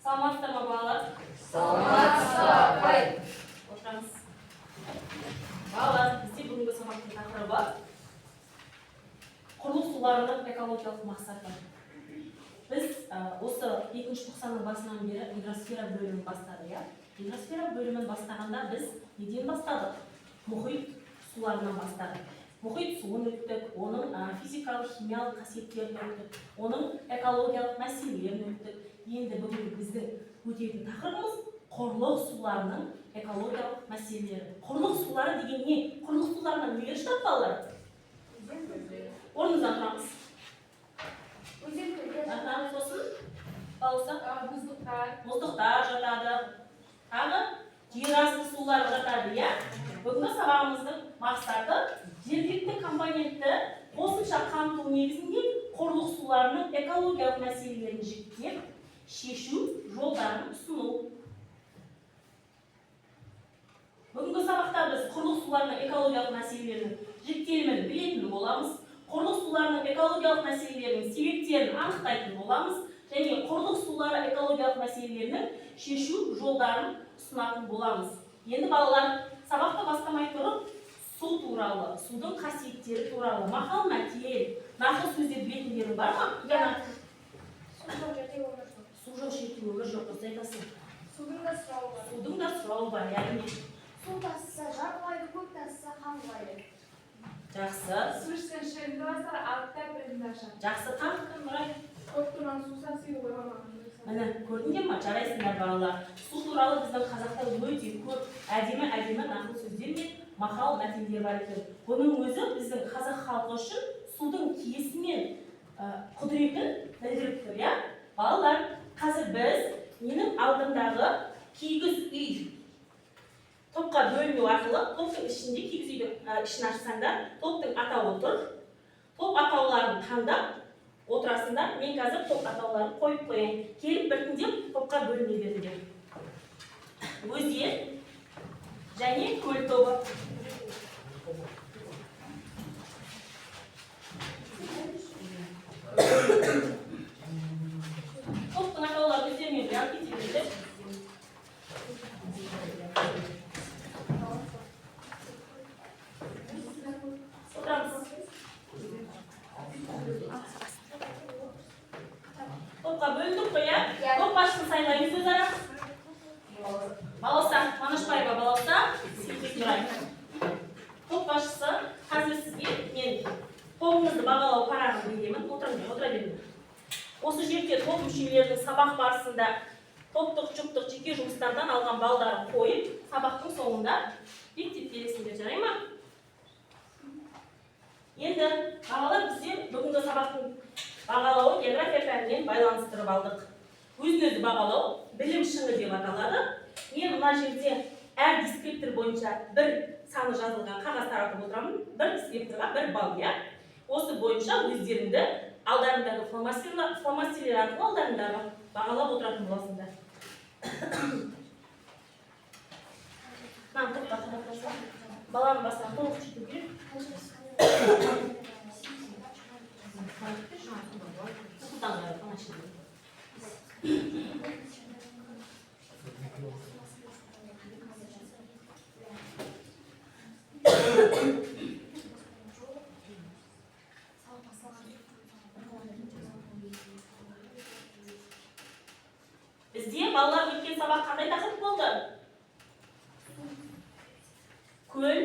Саламатсыздар ма балалар? Саламатсыздар. Отырыңыз. Балалар, бізде бүгінгі сабақтың тақырыбы құрылыс суларының экологиялық мақсаты. Біз осы 2-тоқсанның басынан бері гидросфера бөлімін бастадық. Гидросфера бөлімін бастағанда біз неден бастадық? Мұхит суларынан бастадық. Мұхит суын өттік, оның физикалық, химиялық қасиеттерін өттік, оның экологиялық мәселелерін өттік. Енді бүгін біздің өтетін тақырыбымыз құрылық суларының экологиялық мәселелері. Құрылық сулары деген не? Құрылық суларынан нелер шығады балалар? Орныңыздан тұрамыз. Сосын бауырсақ, мұздықтар жатады. Тағы жерасты сулары жатады, иә? Бүгінгі сабағымыздың мақсаты жергілікті компонентті қосымша қамту негізінде құрылық суларының экологиялық мәселелерін жіктеп, шешу жолдарын ұсыну. Бүгінгі сабақта біз құрылық суларының экологиялық мәселелерінің жіктелімін білетін боламыз. Құрылық суларының экологиялық мәселелерінің себептерін анықтайтын боламыз. Және құрылық сулары экологиялық мәселелерінің шешу жолдарын ұсынатын боламыз. Енді балалар, сабақты бастамай тұрып, су туралы, судың қасиеттері туралы, мақал мәтел, нақыл сөздер білетіндерің бар ма? Су жоқ жерде өмір жоқ, дұрыс айтасың. Судың да сұрауы бар, яғни. Су тасыса жарылмайды, көк тасыса қаңғылайды. Жақсы. Жақсы, танытқын Нұрай. Міне, көрдіңдер ма? Жарайсыңдар балалар. Су туралы біздің қазақта өте көп әдемі нақыл сөздер мен мақал мәтелдер бар екен. Бұның өзі біздің қазақ халқы үшін судың киесі мен құдіретін білдіріп тұр, иә? Балалар, қазір біз менің алдымдағы кигіз үй топқа бөліну арқылы, топтың ішінде кигіз үйдің ішін ашсаңдар, топтың атауы тұр. Топ атауларын таңдап отырасыңдар. Мен қазір топ атауларын қойып қояйын. Келіп біртіндеп топқа бөліне беріңдер. Өзен және көл тобы. Топтың атауларын өздеріңе бір алып кетіңдер. Топқа бөліндік қой, иә? Топ басшысын сайлаймыз өзара. Балауса, Манашбаева Балауса, Сейтек Нұрай. Топ басшысы, қазір сізге мен тобыңызды бағалау парағын беремін. Отыра беріңдер. Осы жерде топ мүшелерінің сабақ барысында топтық-жұптық жеке жұмыстардан алған балдарын қойып, сабақтың соңында беттеп бересіңдер, жарай ма? Енді бағалар бізде бүгінгі сабақтың бағалауы география пәнінен байланыстырып алдық. Өзін-өзі бағалау білім шыңы деп аталады. Мен мына жерде әр дискриптор бойынша бір саны жазылған қағаз таратып отырамын. Бір дискрипторға бір балл, иә? Осы бойынша өздеріңді алдарындағы фломастерлер арқылы алдарындағы бағалап отыратын боласыңдар. Баланың басынан толық жету керек. Бізде балалар өткен сабақ қандай тақырып болды? Көл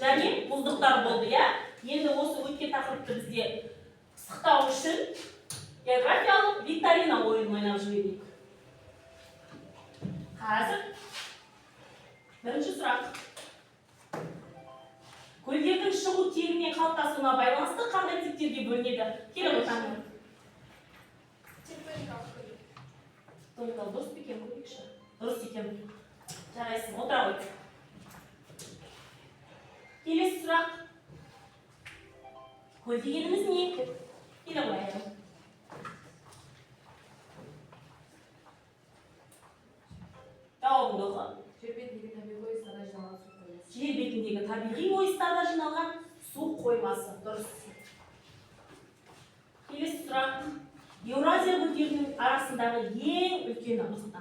және мұздықтар болды, иә? Енді осы өткен тақырыпты бізде пысықтау үшін географиялық викторина ойынын ойнап жіберейік. Қазір бірінші сұрақ. Көлдердің шығу тегіне қалыптасуына байланысты қандай типтерге бөлінеді? Келе отырамын. Тонкал дұрыс екен көрейікші. Дұрыс екен. Жарайсың, отыра ғой. сұрақ. Көл дегеніміз не? Келе қояйық. Жауабыңды оқы. Жер бетіндегі табиғи ойыстарда жиналған су қоймасы. Дұрыс. Келесі сұрақ. Еуразия көлдерінің арасындағы ең үлкен мұхит.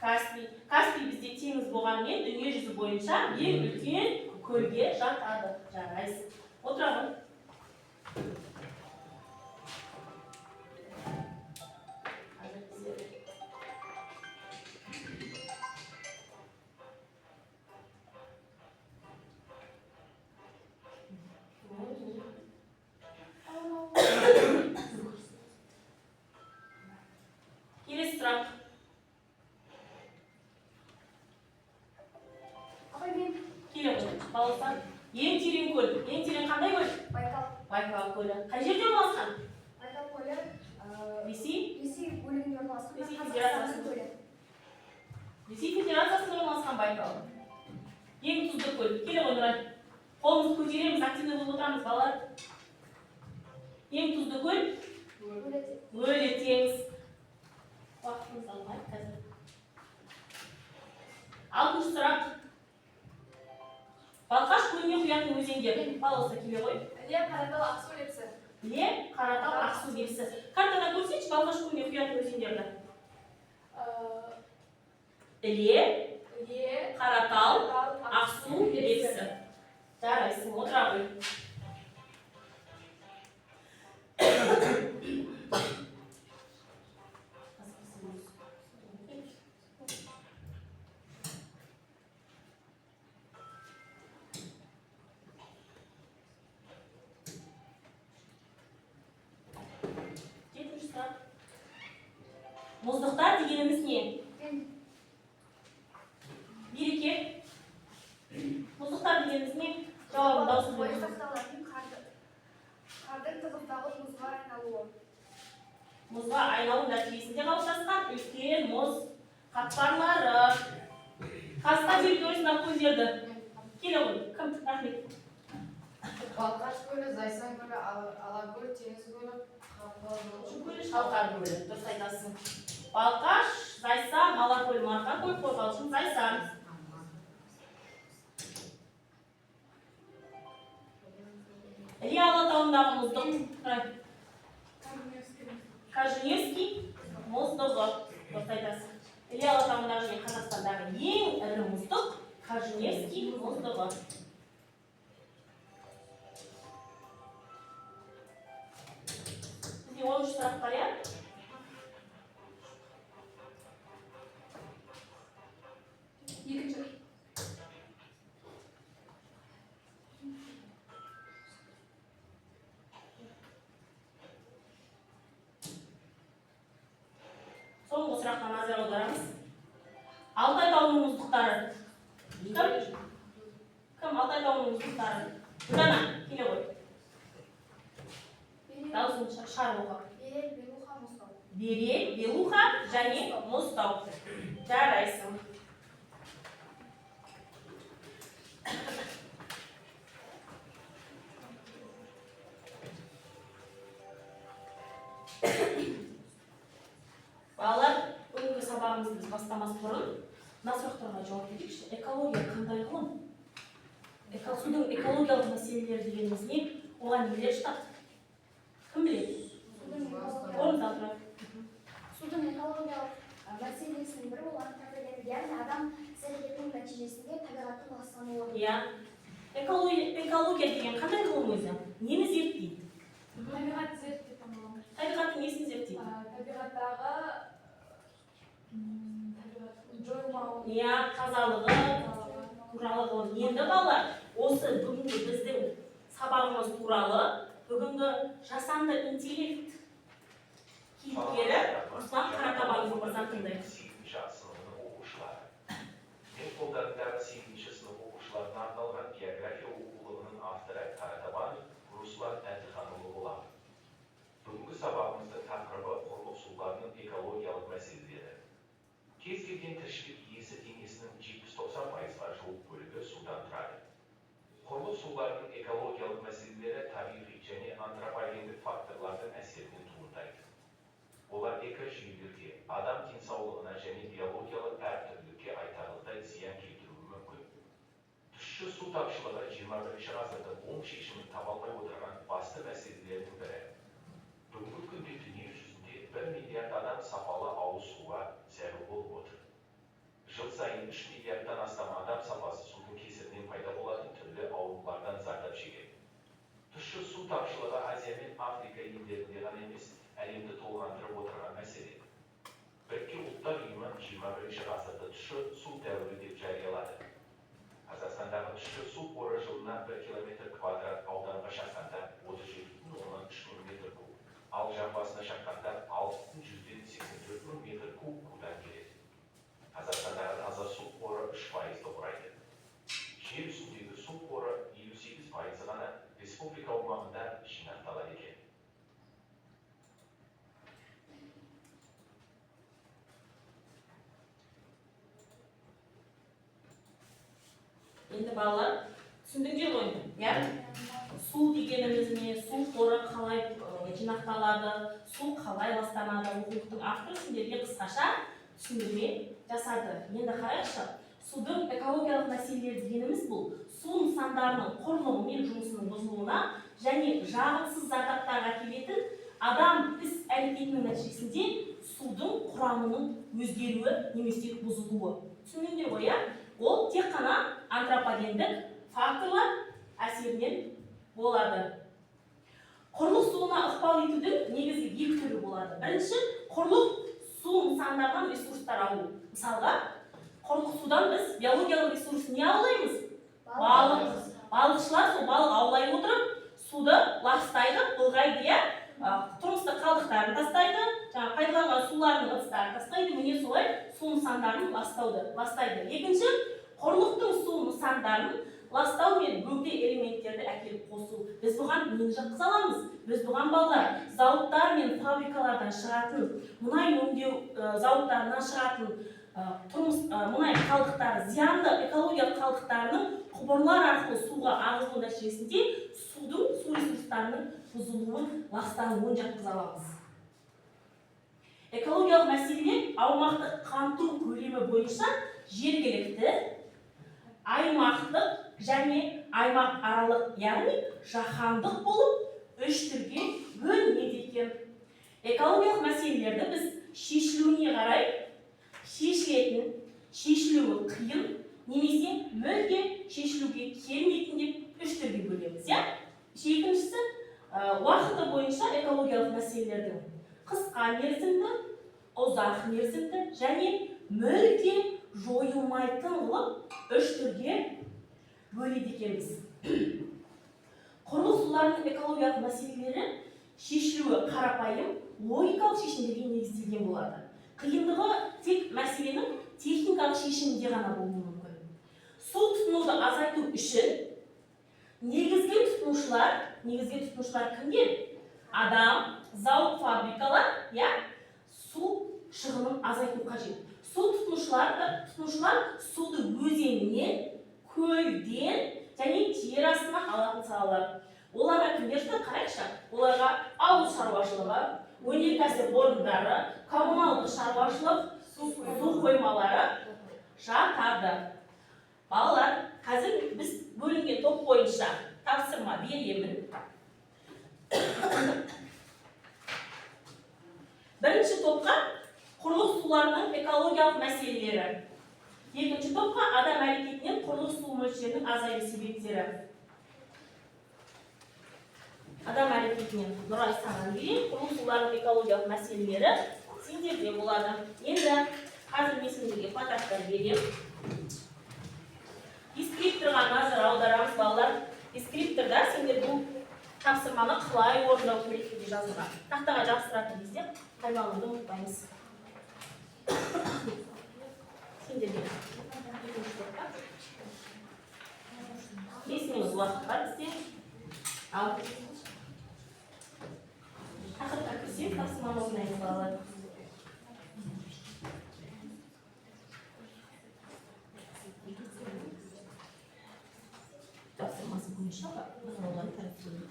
Каспий. Каспий бізде теңіз болғанмен дүние жүзі бойынша ең үлкен көлге жатады. Жарайсың. Отырамын. Келесі сұрақ. Келе ғой. Баласан. Ең терең көл. Ең терең қандай көл? Байкал. Байкал көлі. Қай жерде орналасқан? Байкал көлі Ресей бөлігінде орналасқан. Ресей Қазақстанның көлі. Ресей Федерациясында орналасқан Байкал. Ең тұзды көл. Келе ғой, Нұрай. Қолымызды көтереміз, активный болып отырамыз, балалар. Ең тұзды көл? Өлі теңіз. Уақытымыз алған қазір. 6-шы сұрақ. Балқаш көліне құятын өзендер. Балауса келе ғой. Іле, Қаратау, Ақсу, Лепсі. Іле, Қаратау, Ақсу, Лепсі. Картадан көрсетші Балқаш көліне құятын өзендерді. Іле, Қаратау, Ақсу, Лепсі. Жарайсың, отыра ғой. Мұздықтар дегеніміз не? Береке. Мұздықтар дегеніміз не? Жауабын даусын беріңіз. Қардың тығыздауы мұзға айналуы. Мұзға айналу нәтижесінде қалыптасқан үлкен мұз қатпарлары. Қазақстан территориясындағы көлдерді. Келе ғой. Кім? Рахмет. Балқаш көлі, Зайсан көлі, Алакөл, Теңіз көлі, Шалқар көлі. Дұрыс айтасың. Балқаш, Зайсан, Алакөл, Марқакөл, Қорғалжын, Зайсан. Іле Алатауындағы мұздық. Кажиневский мұздығы. Дұрыс айтасың. Іле Алатауындағы және Қазақстандағы ең ірі мұздық Кажиневский мұздығы. Бізде 13 сұрақ бар, я? Екінші. Соңғы сұраққа назар аударамыз. Алтай тауының мұздықтары. Кім Алтай тауының мұздықтары? Дана, келе ғой. Дауысын шығарып оқы. Берел, Белуха, Мұзтау. Берел, Белуха және Мұзтау. Жарайсың. Балалар, бүгінгі сабағымызды біз бастамас бұрын мына сұрақтарға жауап берейікші. Экология қандай ғылым? Судың экологиялық мәселелері дегеніміз не? Оған нелер жатады? Кім біледі? Орында тұрады. Судың экологиялық мәселесінің бірі болған табиғат, яғни адам іс-әрекетінің нәтижесінде табиғаттың ластануы. Иә. Экология деген қандай ғылым өзі? Нені зерттейді? табиғат зерттеп амалау. Табиғаттың несін зерттейді? Табиғаттағы жойылмау. Иә, тазалығы, туралы ғылым. Енді балалар, осы бүгінгі біздің сабағымыз туралы бүгінгі жасанды интеллект кейіпкері Руслан Қаратабанов мырза тыңдайық. Мен қолдарындағы 8-ші сынып оқушыларына арналған география оқулығының авторы Қаратабанов Руслан Әділханұлы болады. Бүгінгі сабағымыздың тақырыбы құрлық суларының экологиялық мәселелері. Кез келген тіршілік иесі денесінің 70-90 тапшылығы 21 ғасырда оң шешімін таба алмай отырған басты мәселелердің бірі. Бүгінгі күнде дүние жүзінде 1 миллиард адам сапалы ауыз суға зәру болып отыр. Жыл сайын 3 миллиардтан астам адам сапасыз судың кесірінен пайда болатын түрлі аурулардан зардап шегеді. Тұщы су тапшылығы Азия мен Африка елдерінде ғана емес, әлемді толғандырып отырған мәселе. Біріккен ұлттар ұйымы 21 ғасырда тұщы су дәуірі деп жариялады. Қазақстандағы тұщы су қоры жылына 1 километр квадрат ауданға шаққанда 37,3 мың метр куб, ал жан басына шаққанда 6,184 мың метр кубдан келеді. Қазақстандағы таза су қоры 3%-ды құрайды. Жер үстіндегі су қоры 58% ғана республика аумағында жинақталады екен. Енді балалар, түсіндіңдер ғой, иә? Су дегеніміз не, су қоры қалай жинақталады, су қалай ластанады, оқулықтың авторы сендерге қысқаша түсіндірме жасады. Енді қарайықшы, судың экологиялық мәселелері дегеніміз бұл су нысандарының құрылымы мен жұмысының бұзылуына және жағымсыз зардаптарға әкелетін адам іс-әрекетінің нәтижесінде судың құрамының өзгеруі немесе бұзылуы. Түсіндіңдер ғой, иә? Ол тек қана антропогендік факторлар әсерінен болады. Құрлық суына ықпал етудің негізгі екі түрі болады. Бірінші, құрлық су нысандарынан ресурстар алу. Мысалға, құрлық судан біз биологиялық ресурс не аулаймыз? Балық. Балықшылар сол балық аулай отырып, суды ластайды, былғайды, иә? Тұрмыстық қалдықтарын тастайды, пайдаланған сулардың ыдыстарын тастайды, міне солай су нысандарын ластайды. Екінші, құрлықтың су нысандарын ластау мен бөгде элементтерді әкеліп қосу. Біз бұған нені жатқыза аламыз? Біз бұған балалар зауыттар мен фабрикалардан шығатын, мұнай өңдеу зауыттарынан шығатын мұнай қалдықтары, зиянды экологиялық қалдықтарының құбырлар арқылы суға ағызу нәтижесінде судың су ресурстарының бұзылуын, ластануын жатқыза аламыз. Экологиялық мәселелер аумақтық қамту көлемі бойынша жергілікті, аймақтық және аймақ аралық, яғни жаһандық болып үш түрге бөлінеді екен. Экологиялық мәселелерді біз шешілуіне қарай шешілетін, шешілуі қиын, немесе мүлде шешілуге келмейтін деп үш түрге бөлеміз, иә? Екіншісі, уақыты бойынша экологиялық мәселелердің қысқа мерзімді, ұзақ мерзімді және мүлде жойылмайтын қылып үш түрге бөледі екенбіз. Құрылыс суларының экологиялық мәселелері шешілуі қарапайым, логикалық шешімдерге негізделген болады. Қиындығы тек мәселенің техникалық шешімінде ғана болуы мүмкін. Су тұтынуды азайту үшін негізгі тұтынушылар кімдер? Адам, зауыт, фабрикалар, иә, су шығынын азайту қажет. Су тұтынушылар суды өзеннен, көлден және жер астына алатын салалар. Оларға кімдер жатады? Қарайықшы. Оларға ауыл шаруашылығы, өнеркәсіп орындары, коммуналдық шаруашылық, су қоймалары жатады. Балалар, қазір біз бөлінген топ бойынша тапсырма беремін. Бірінші топқа құрылыс суларының экологиялық мәселелері. Екінші топқа адам әрекетінен құрылыс су мөлшерінің азаю себептері. Адам әрекетінен Нұрай саған берейін, құрылыс суларының экологиялық мәселелері сендерде болады. Енді қазір мен сендерге фотоаттар беремін. Дескрипторға назар аударамыз, балалар. Дескрипторда сендер бұл тапсырманы қалай орындау керек деп жазылған. Тақтаға жабыстыратын кезде қаймағанды ұмытпаймыз. Сендерге 5 минут уақыт бар бізде. Ал тақырыпқа кірсек, тапсырманы орындаймыз, балалар. Тапсырмасы бойынша олар тәртібі.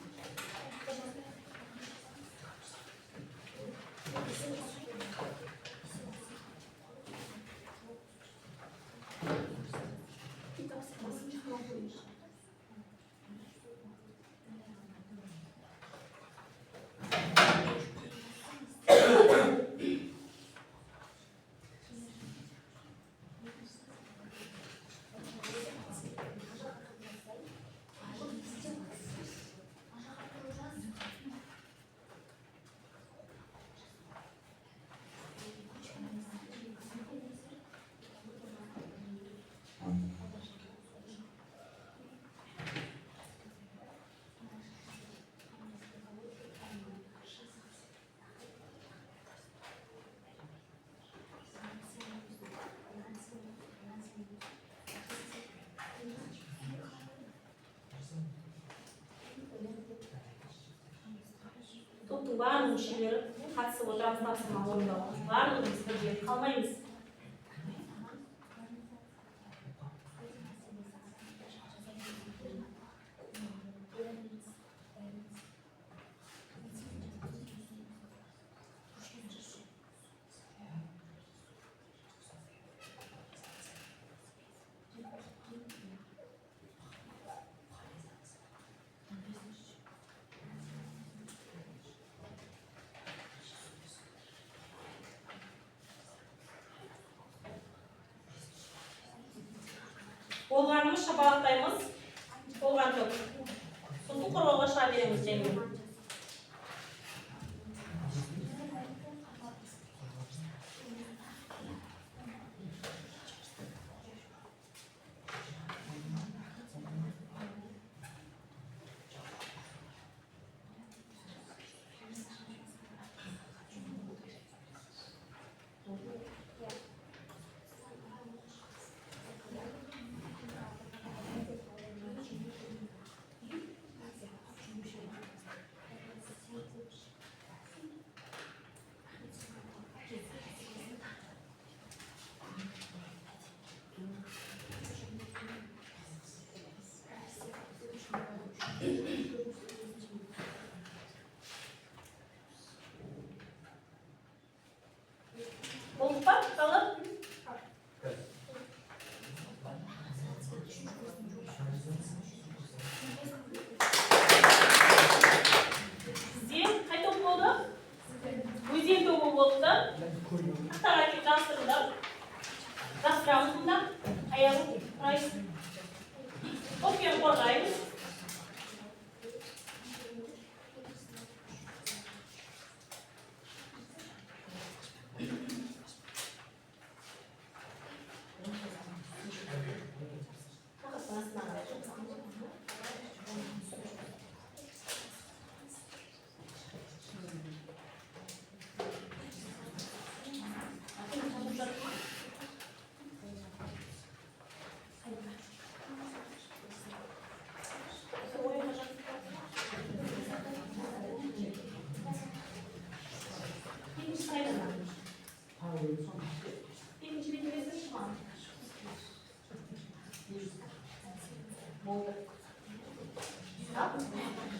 топтың барлық мүшелері қатысып отырамыз тапсырма орындауға. Барлығымыз бірге қалмаймыз. Болғанымыз шапалақтаймыз. Болған топ. Сосын қорғауға шыға береміз және. Болдық па? Қалып? Сізде қай топ болды? Өзен тобы болды. Тақтаға кеп жастырыңдар. Жастырамыз бұнда. Аяғын құрайсыз. Топпен қорғаймыз.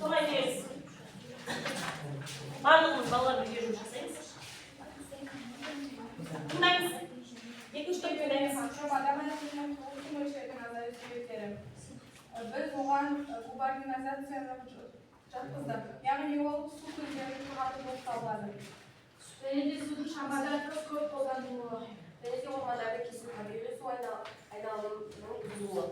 Солай беріңіз. Барлығымыз балалар бірге жұмыс жасаймыз. Тыңдаймыз. Екінші топ тыңдаймыз. Biz oğan gubernizasiyada жатқыздық. Яғни ол су көздерінің құрғаты болып табылады. Және де судың шамадан тыс көп қолданылуы. Және де ормандарды кесу табиғи су айналымының бұзылуы.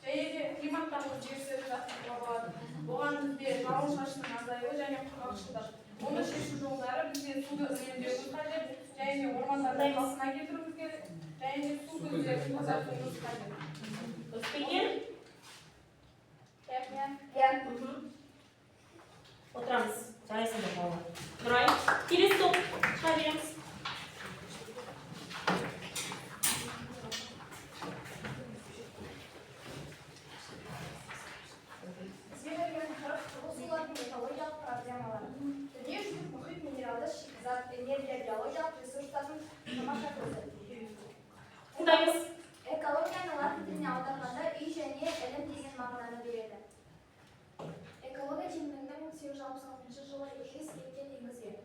Және де климаттағы өзгерістерді жаттықтыруға болады. Оған бізде жауын-шашынның азаюы және құрғақшылық. Оны шешу жолдары бізде суды үнемдеуіміз қажет, және де ормандарды қалпына келтіруіміз керек, және де су көздерін тазартуымыз қажет. Дұрыс па екен? Отырамыз. Жарайсыңдар балалар. Нұрай, келесі топ шыға береміз. Бізге берген тақырып құрғақ сулардың экологиялық проблемалары. Дүниежүзілік мұхит минералды шикізат, энергия, биологиялық ресурстардың тамашасы. Тыңдаймыз. Экологияны латын тіліне аударғанда үй және ілім деген мағынаны береді. Экология терминінің 1866 жылы егіз еткен енгізген.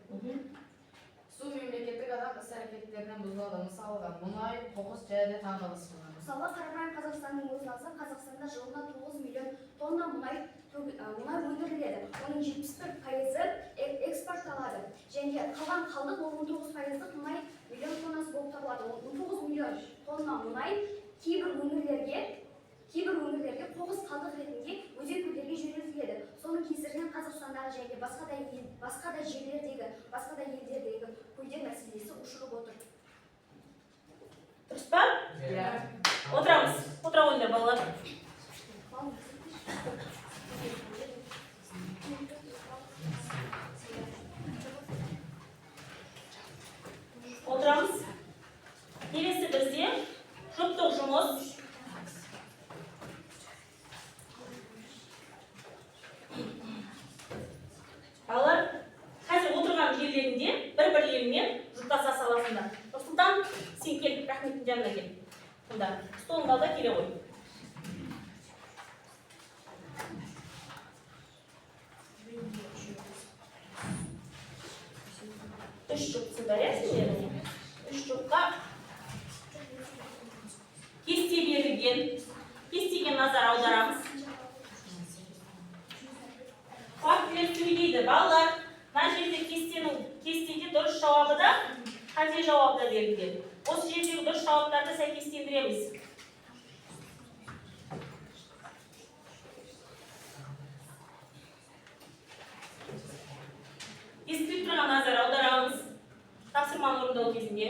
Су мемлекеттік адам іс-әрекеттерінен бұзылады. Мысалға, мұнай, қоқыс және тағы басқа. Мысалға қарапайым Қазақстанның өзін алсақ, Қазақстанда жылына 9 миллион тонна мұнай өндіріледі. Оның 71% экспортталады. Және қалған қалдық 19% мұнай миллион тоннасы болып табылады. 19 миллион тонна мұнай кейбір өңірлерге қоқыс қалдық ретінде өзен көлдерге жөнелтіледі. Соның кесірінен Қазақстандағы және басқа да елдердегі көлдер мәселесі ушығып отыр. Дұрыс па? Отырамыз. Отыра қойыңдар балалар. Отырамыз. Келесі бізде жұптық жұмыс. Балалар, Sonunda da kere koy. 3 çubuk sigarası yerine. 3 çubukka kesti berilген. Kestiге nazar аударамыз. Фактілер сөйлейді. Балалар, мына жерде кестеге дұрыс жауабы да, қате жауабы да берілген. Осы жердегі дұрыс жауаптарды сәйкестендіреміз. Дескриптörге назар аударамыз. Тапсырманы орындау кезінде.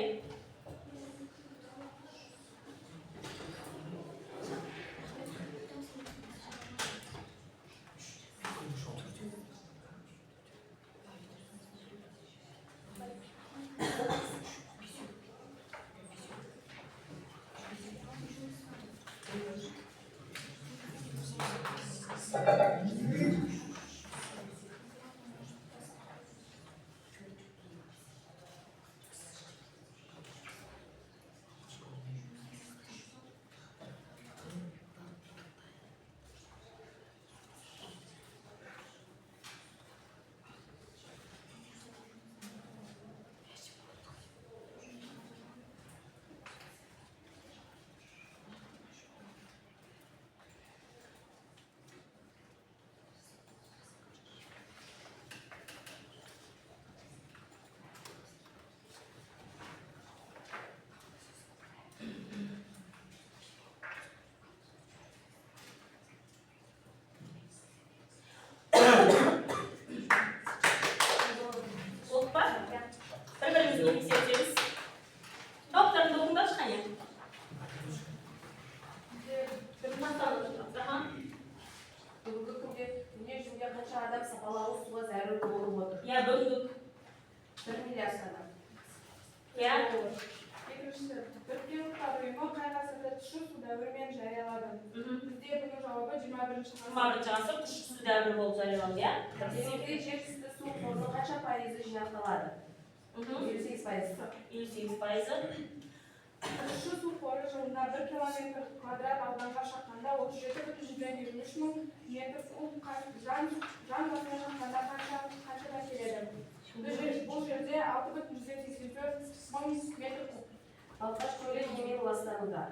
Дәуір болып жарияланды, иә? Демекте жер үсті су қоры қанша пайызы жинақталады? 58%. 58%. Тұщы су қоры жылына 1 километр квадрат ауданға шаққанда 37,23 мың метр куб, жан басына шаққанда қаншаға келеді? Бұл жерде 6,84 мың метр куб. Балқаш көлі немен ластануда?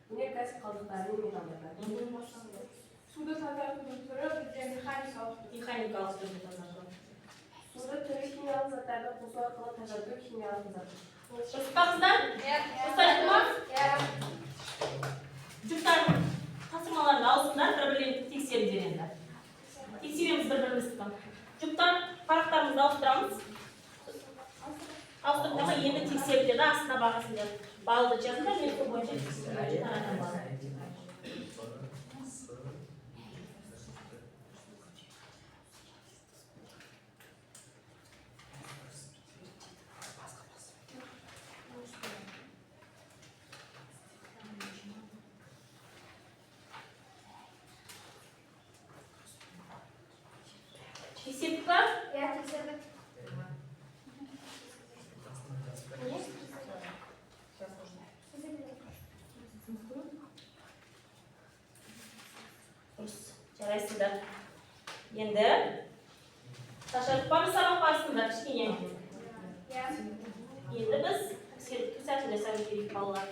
Өнеркәсіп қалдықтары немен қалдықтары? Суды тазартудың түрі бізде механикалық түрде тазарту. Суды түрлі химиялық заттарды қосу арқылы тазарту химиялық зат. Дұрыс па қыздар? Дұрыс ма? Жұптардың тапсырмаларын алысыңдар, бір-бірлерін тексеріңдер енді. Тексереміз бір-бірімізді. Жұптар парақтарымызды ауыстырамыз. Ауыстырдық та енді тексеріледі, астына бағасында балды жазыңдар, мен көп бойынша тексеріледі. Тексердік па? Иә, тексердік. Жарайсыздар. Енді шашарып па біз сабақ барысында кішкене? Енді біз сәтінде сәуір керек балалар.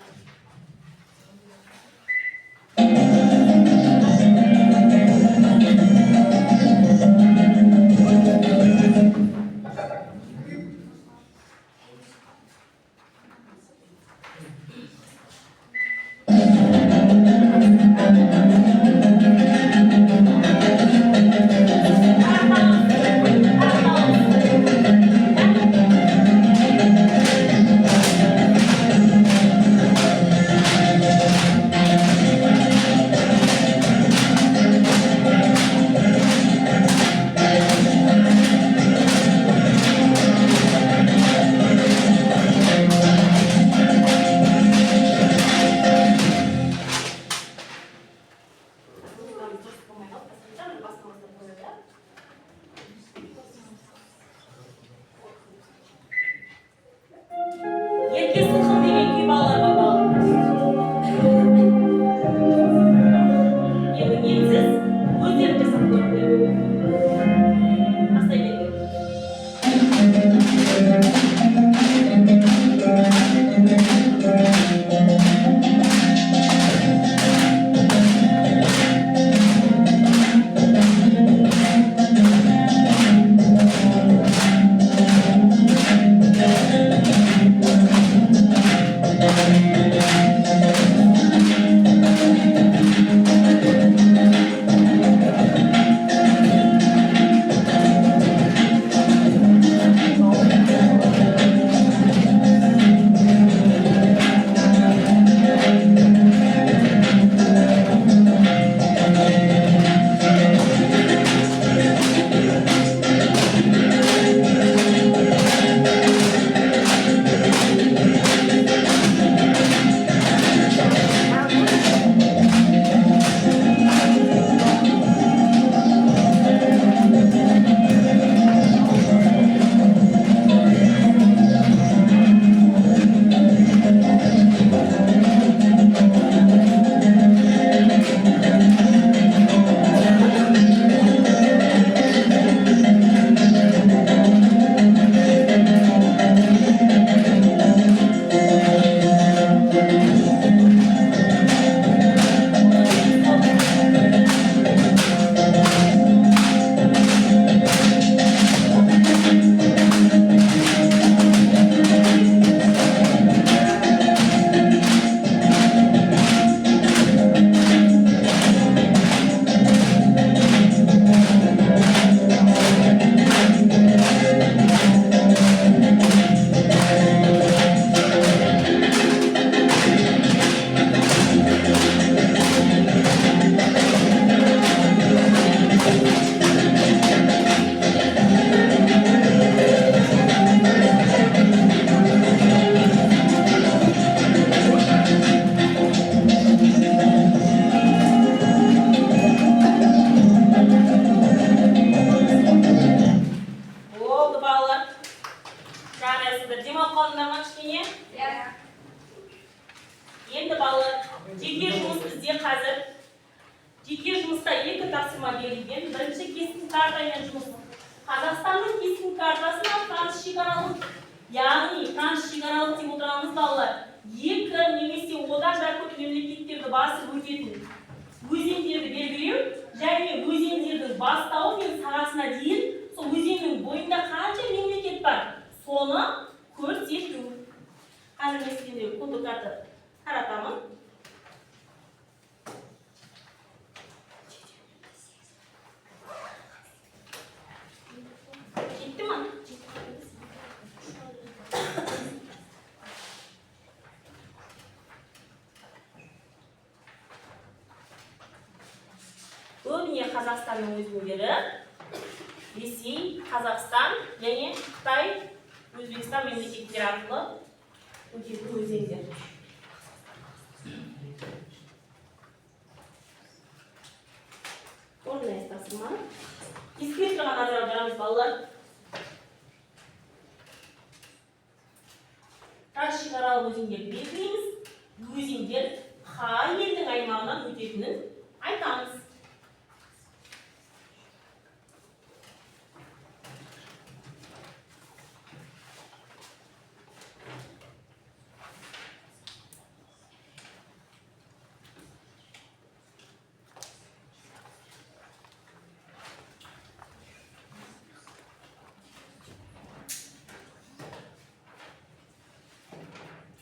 бізде қазір жеке жұмыста 2 тапсырма берілген. Бірінші кескін картамен жұмыс. Қазақстанның кескін картасына трансшекаралық, яғни трансшекаралық деп отырамыз балалар. 2 немесе одан да көп мемлекеттерді басып өтетін өзендерді белгілеу және өзендердің бастауы мен сағасына дейін сол өзеннің бойында қанша мемлекет бар, соны көрсету. Қазір мен сізге фотокартты таратамын. Жетті ма? Көбіне Қазақстанның өзендері, Ресей, Қазақстан және Қытай, Өзбекстан мемлекеттері арқылы өтетін өзендер. Орнына тапсырма. Ескертілген назар аударамыз балалар. Трансшекаралық өзендерді белгілейміз. Өзендер қай елдің аймағынан өтетінін